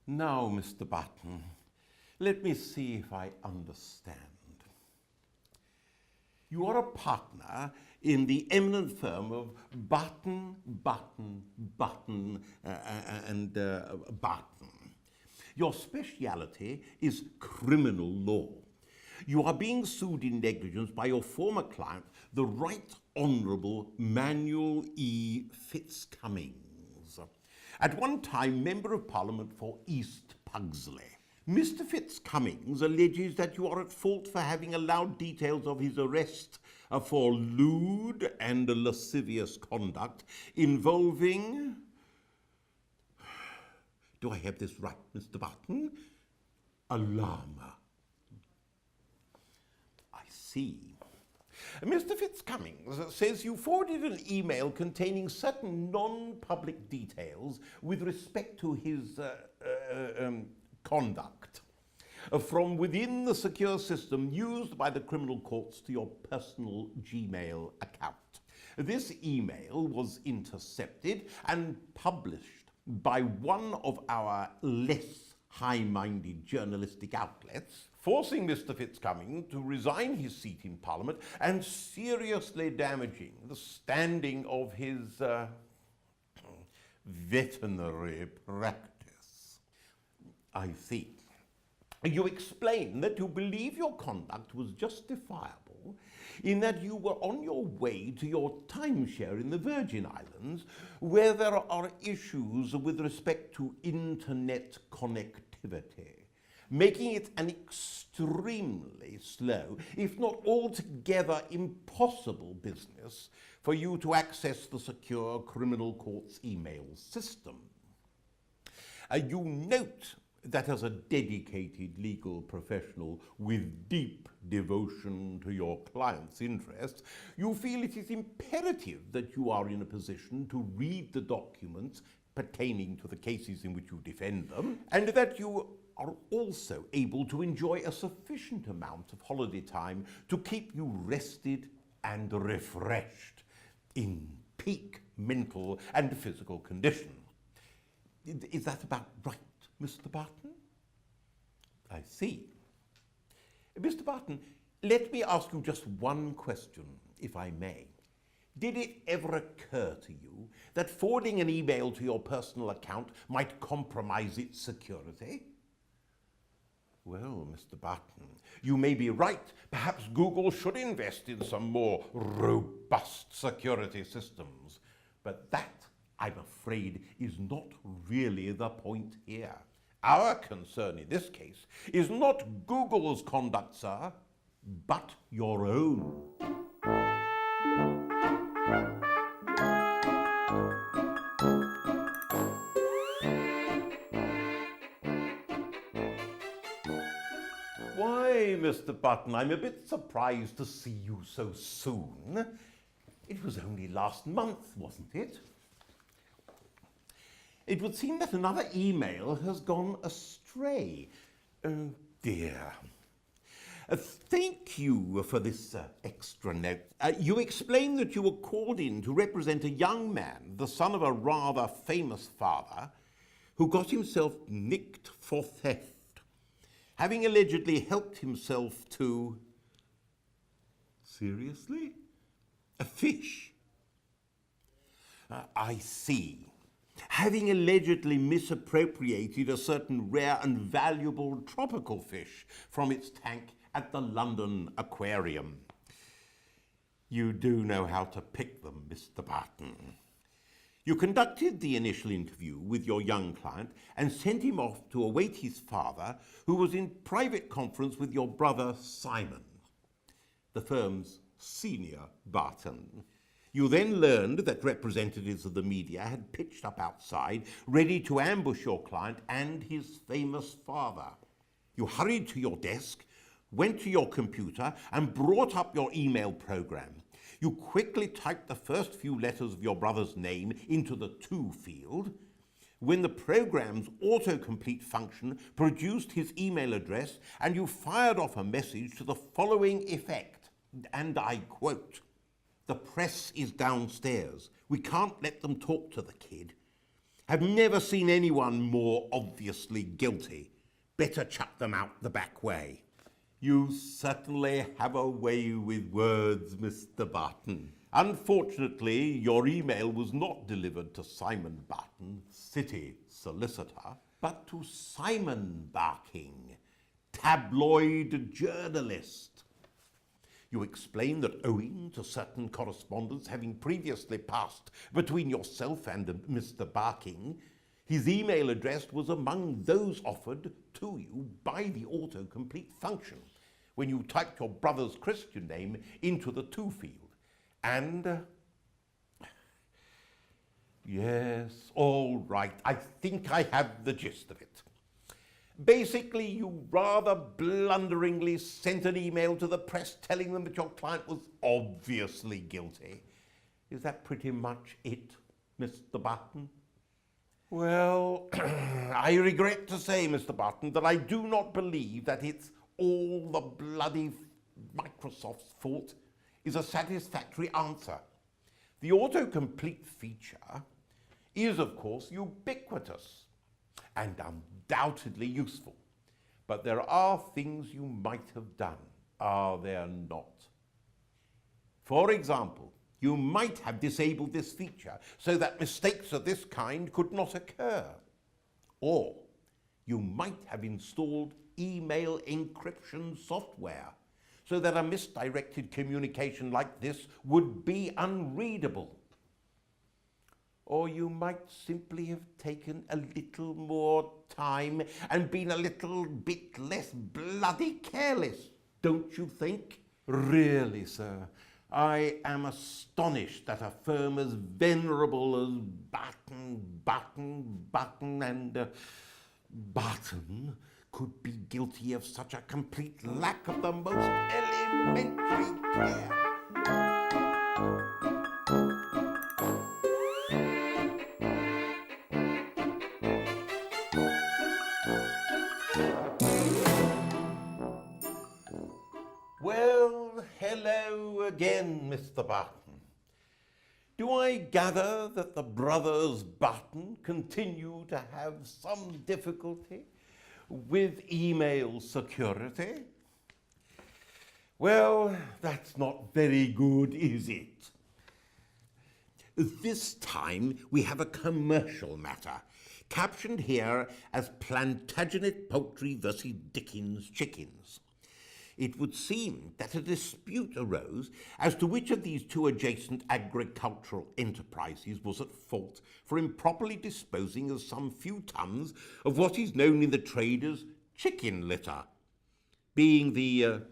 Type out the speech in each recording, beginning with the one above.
Now, Mr. Barton, let me see if I understand. You are a partner in the eminent firm of Barton Barton Barton Barton. Your speciality is criminal law. You are being sued in negligence by your former client, the Right Honourable Manuel E. Fitzcummings, at one time Member of Parliament for East Pugsley. Mr. Fitzcummings alleges that you are at fault for having allowed details of his arrest for lewd and lascivious conduct involving... Do I have this right, Mr. Barton? A llama. I see. Mr. Fitzcummings says you forwarded an email containing certain non-public details with respect to his conduct from within the secure system used by the criminal courts to your personal Gmail account. This email was intercepted and published by one of our less high-minded journalistic outlets, forcing Mr. Fitzcummings to resign his seat in Parliament and seriously damaging the standing of his veterinary practice. I see. You explain that you believe your conduct was justifiable in that you were on your way to your timeshare in the Virgin Islands, where there are issues with respect to internet connectivity, making it an extremely slow, if not altogether impossible business for you to access the secure criminal court's email system. You note that as a dedicated legal professional with deep devotion to your client's interests, you feel it is imperative that you are in a position to read the documents pertaining to the cases in which you defend them, and that you are also able to enjoy a sufficient amount of holiday time to keep you rested and refreshed in peak mental and physical condition. Is that about right, Mr. Barton? I see. Mr. Barton, let me ask you just one question, if I may. Did it ever occur to you that forwarding an email to your personal account might compromise its security? Well, Mr. Barton, you may be right. Perhaps Google should invest in some more robust security systems. But that, I'm afraid, is not really the point here. Our concern in this case is not Google's conduct, sir, but your own. Why, Mr. Barton, I'm a bit surprised to see you so soon. It was only last month, wasn't it? It would seem that another email has gone astray. Oh, dear. Thank you for this extra note. You explained that you were called in to represent a young man, the son of a rather famous father, who got himself nicked for theft, having allegedly helped himself to... Seriously? A fish? I see. Having allegedly misappropriated a certain rare and valuable tropical fish from its tank at the London Aquarium. You do know how to pick them, Mr. Barton. You conducted the initial interview with your young client and sent him off to await his father, who was in private conference with your brother Simon, the firm's senior Barton. You then learned that representatives of the media had pitched up outside, ready to ambush your client and his famous father. You hurried to your desk, went to your computer, and brought up your email program. You quickly typed the first few letters of your brother's name into the to field. When the program's autocomplete function produced his email address, and you fired off a message to the following effect, and I quote, "The press is downstairs. We can't let them talk to the kid. Have never seen anyone more obviously guilty. Better chuck them out the back way. You certainly have a way with words, Mr. Barton. Unfortunately, your email was not delivered to Simon Barton, city solicitor, but to Simon Barking, tabloid journalist. You explain that owing to certain correspondence having previously passed between yourself and Mr. Barking, his email address was among those offered to you by the autocomplete function when you typed your brother's Christian name into the to field. And, yes, all right, I think I have the gist of it. Basically, you rather blunderingly sent an email to the press telling them that your client was obviously guilty. Is that pretty much it, Mr. Barton? Well, I regret to say, Mr. Barton, that I do not believe that it's all the bloody Microsoft's fault is a satisfactory answer. The autocomplete feature is, of course, ubiquitous and undoubtedly useful. But there are things you might have done, are there not? For example, you might have disabled this feature so that mistakes of this kind could not occur. Or you might have installed email encryption software so that a misdirected communication like this would be unreadable. Or you might simply have taken a little more time and been a little bit less bloody careless, don't you think? Really, sir, I am astonished that a firm as venerable as Barton and Barton could be guilty of such a complete lack of the most elementary care. Well, hello again, Mr. Barton. Do I gather that the brothers Barton continue to have some difficulty with email security? Well, that's not very good, is it? This time we have a commercial matter, captioned here as Plantagenet Poultry versus Dickens Chickens. It would seem that a dispute arose as to which of these two adjacent agricultural enterprises was at fault for improperly disposing of some few tons of what is known in the trade as chicken litter, being the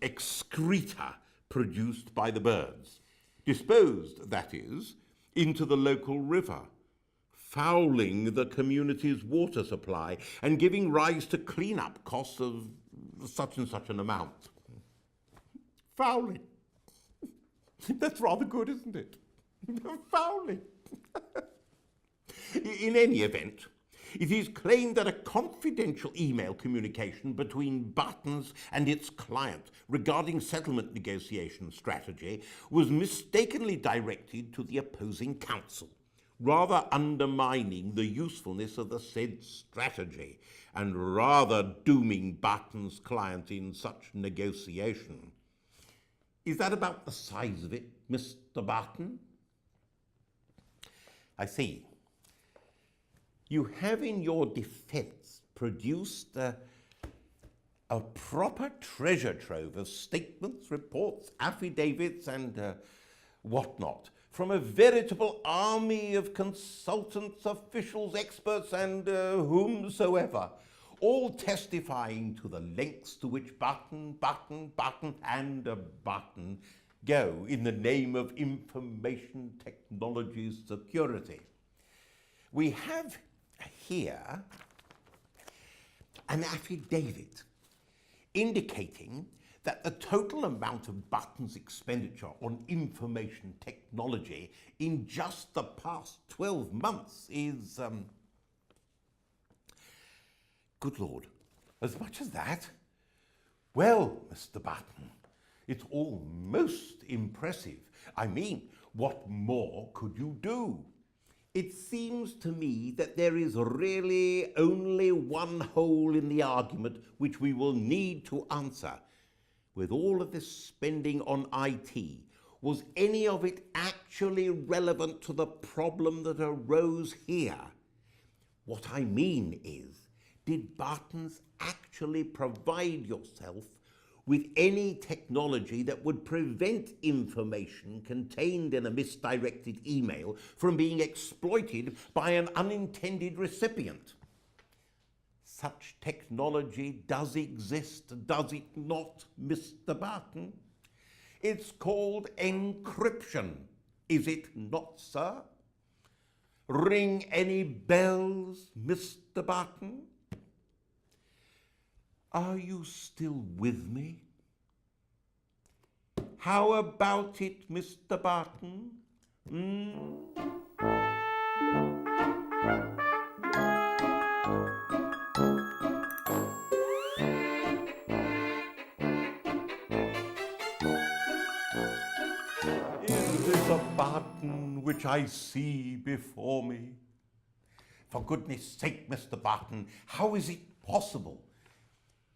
excreta produced by the birds, disposed, that is, into the local river, fouling the community's water supply and giving rise to clean-up costs of such and such an amount. Fouling. That's rather good, isn't it? Fouling. In any event, it is claimed that a confidential email communication between Barton's and its client regarding settlement negotiation strategy was mistakenly directed to the opposing counsel, rather undermining the usefulness of the said strategy and rather dooming Barton's client in such negotiation. Is that about the size of it, Mr. Barton? I see. You have in your defence produced a proper treasure trove of statements, reports, affidavits, and whatnot, from a veritable army of consultants, officials, experts, and whomsoever, all testifying to the lengths to which Barton, and Barton go in the name of information technology security. We have here an affidavit indicating that the total amount of Barton's expenditure on information technology in just the past 12 months is, good Lord, as much as that? Well, Mr. Barton, it's all most impressive. I mean, what more could you do? It seems to me that there is really only one hole in the argument which we will need to answer. With all of this spending on IT, was any of it actually relevant to the problem that arose here? What I mean is, did Barton's actually provide yourself with any technology that would prevent information contained in a misdirected email from being exploited by an unintended recipient? Such technology does exist, does it not, Mr. Barton? It's called encryption, is it not, sir? Ring any bells, Mr. Barton? Are you still with me? How about it, Mr. Barton? Is this a Barton which I see before me? For goodness sake, Mr. Barton, how is it possible?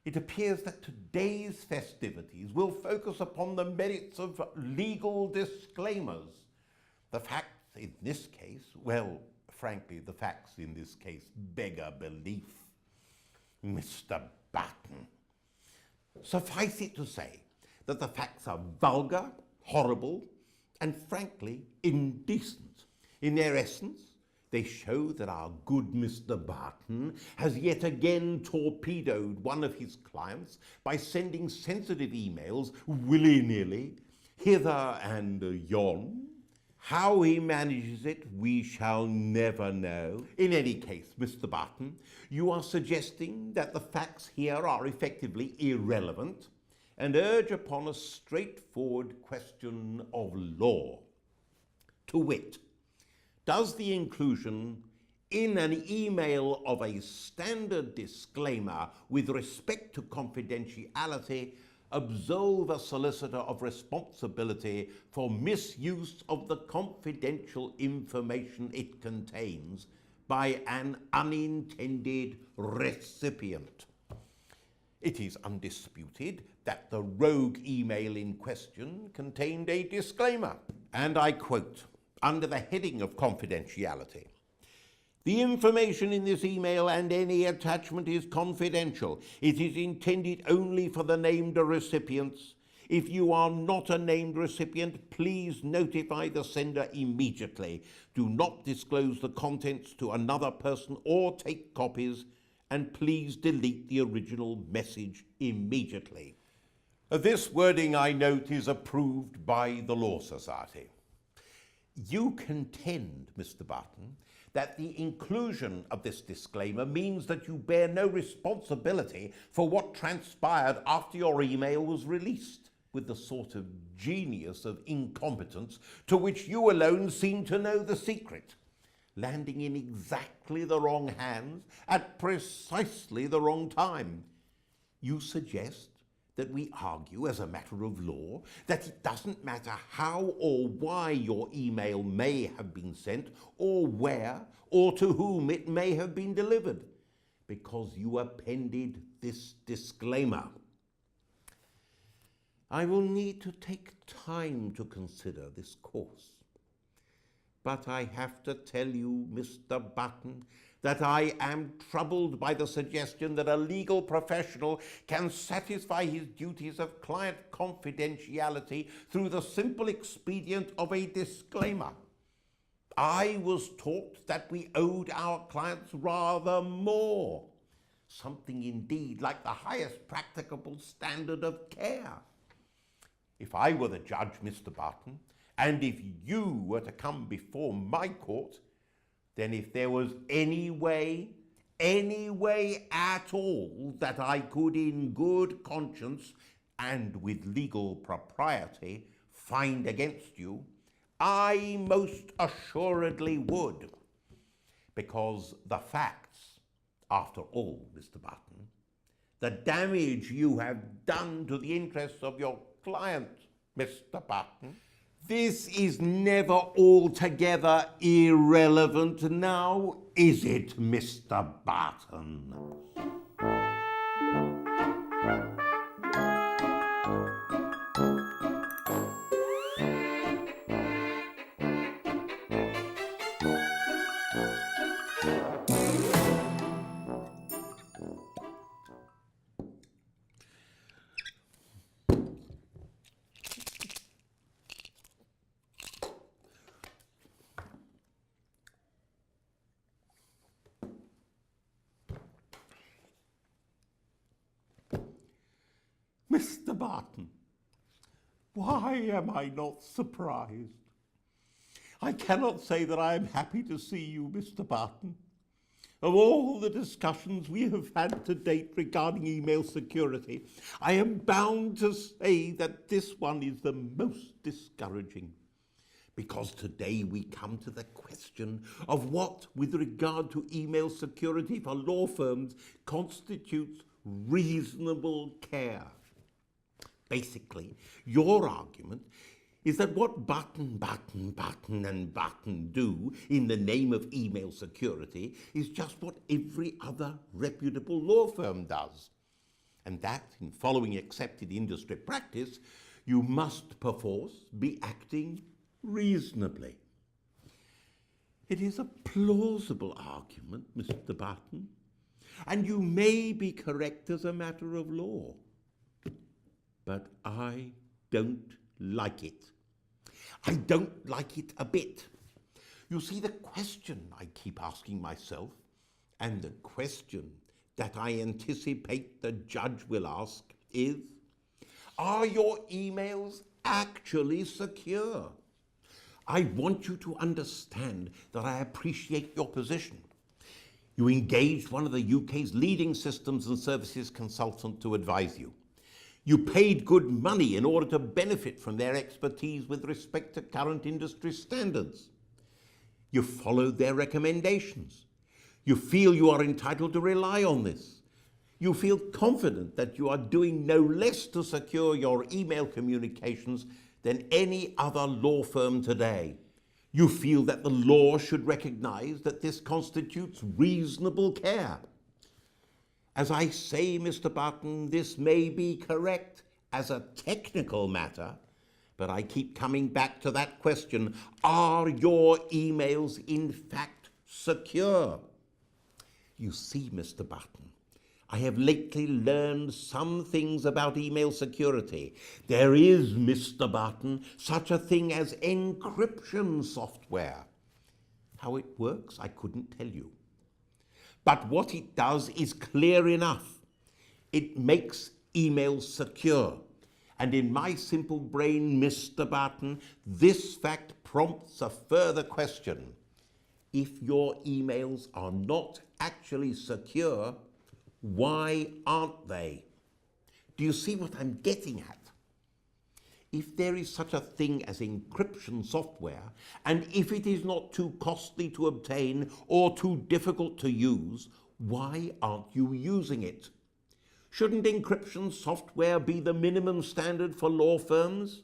It appears that today's festivities will focus upon the merits of legal disclaimers. The facts in this case, well, frankly, the facts in this case beggar belief. Mr. Barton, suffice it to say that the facts are vulgar, horrible, and frankly indecent. In their essence, they show that our good Mr. Barton has yet again torpedoed one of his clients by sending sensitive emails willy-nilly, hither and yon. How he manages it, we shall never know. In any case, Mr. Barton, you are suggesting that the facts here are effectively irrelevant and urge upon a straightforward question of law. To wit, does the inclusion in an email of a standard disclaimer with respect to confidentiality absolve a solicitor of responsibility for misuse of the confidential information it contains by an unintended recipient? It is undisputed that the rogue email in question contained a disclaimer, and I quote, under the heading of confidentiality, "The information in this email and any attachment is confidential. It is intended only for the named recipients. If you are not a named recipient, please notify the sender immediately. Do not disclose the contents to another person or take copies, and please delete the original message immediately." This wording, I note, is approved by the Law Society. You contend, Mr. Barton, that the inclusion of this disclaimer means that you bear no responsibility for what transpired after your email was released, with the sort of genius of incompetence to which you alone seem to know the secret, landing in exactly the wrong hands at precisely the wrong time. You suggest that we argue as a matter of law that it doesn't matter how or why your email may have been sent, or where or to whom it may have been delivered, because you appended this disclaimer. I will need to take time to consider this course. But I have to tell you, Mr. Barton, that I am troubled by the suggestion that a legal professional can satisfy his duties of client confidentiality through the simple expedient of a disclaimer. I was taught that we owed our clients rather more, something indeed like the highest practicable standard of care. If I were the judge, Mr. Barton, and if you were to come before my court, then if there was any way at all that I could in good conscience and with legal propriety find against you, I most assuredly would. Because the facts, after all, Mr. Barton, the damage you have done to the interests of your client, Mr. Barton, This is never altogether irrelevant now, is it, Mr. Barton? Mr. Barton, why am I not surprised? I cannot say that I am happy to see you, Mr. Barton. Of all the discussions we have had to date regarding email security, I am bound to say that this one is the most discouraging. Because today we come to the question of what, with regard to email security for law firms, constitutes reasonable care. Basically, your argument is that what Barton, Barton, Barton and Barton do in the name of email security is just what every other reputable law firm does. And that, in following accepted industry practice, you must perforce be acting reasonably. It is a plausible argument, Mr. Barton, and you may be correct as a matter of law. But I don't like it. I don't like it a bit. You see, the question I keep asking myself, and the question that I anticipate the judge will ask, is, are your emails actually secure? I want you to understand that I appreciate your position. You engaged one of the UK's leading systems and services consultant to advise you. You paid good money in order to benefit from their expertise with respect to current industry standards. You followed their recommendations. You feel you are entitled to rely on this. You feel confident that you are doing no less to secure your email communications than any other law firm today. You feel that the law should recognize that this constitutes reasonable care. As I say, Mr. Barton, this may be correct as a technical matter, but I keep coming back to that question. Are your emails in fact secure? You see, Mr. Barton, I have lately learned some things about email security. There is, Mr. Barton, such a thing as encryption software. How it works, I couldn't tell you. But what it does is clear enough. It makes emails secure. And in my simple brain, Mr. Barton, this fact prompts a further question. If your emails are not actually secure, why aren't they? Do you see what I'm getting at? If there is such a thing as encryption software, and if it is not too costly to obtain or too difficult to use, why aren't you using it? Shouldn't encryption software be the minimum standard for law firms?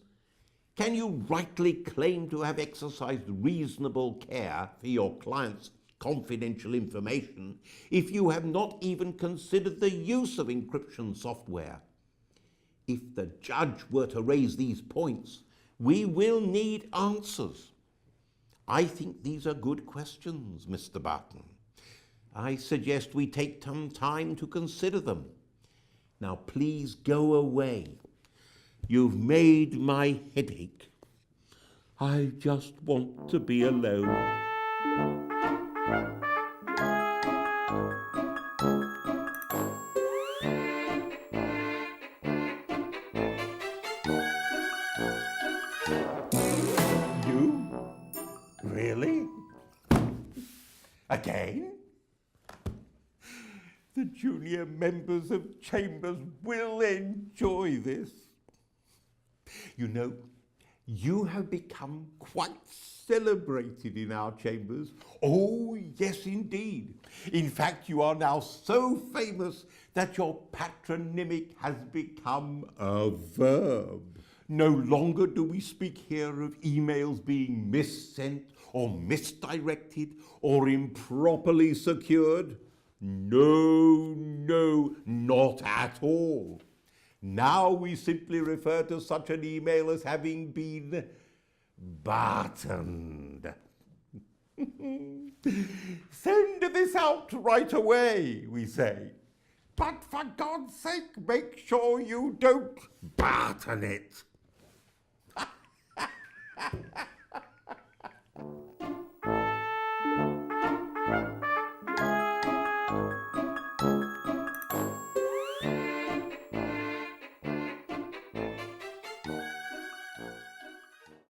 Can you rightly claim to have exercised reasonable care for your clients' confidential information if you have not even considered the use of encryption software? If the judge were to raise these points, we will need answers. I think these are good questions, Mr. Barton. I suggest we take some time to consider them. Now, please go away. You've made my head ache. I just want to be alone. Really? Again? The junior members of Chambers will enjoy this. You know, you have become quite celebrated in our Chambers. Oh, yes, indeed. In fact, you are now so famous that your patronymic has become a verb. No longer do we speak here of emails being missent or misdirected or improperly secured. No, no, not at all. Now we simply refer to such an email as having been Bartoned. Send this out right away, we say. But for God's sake, make sure you don't Barton it.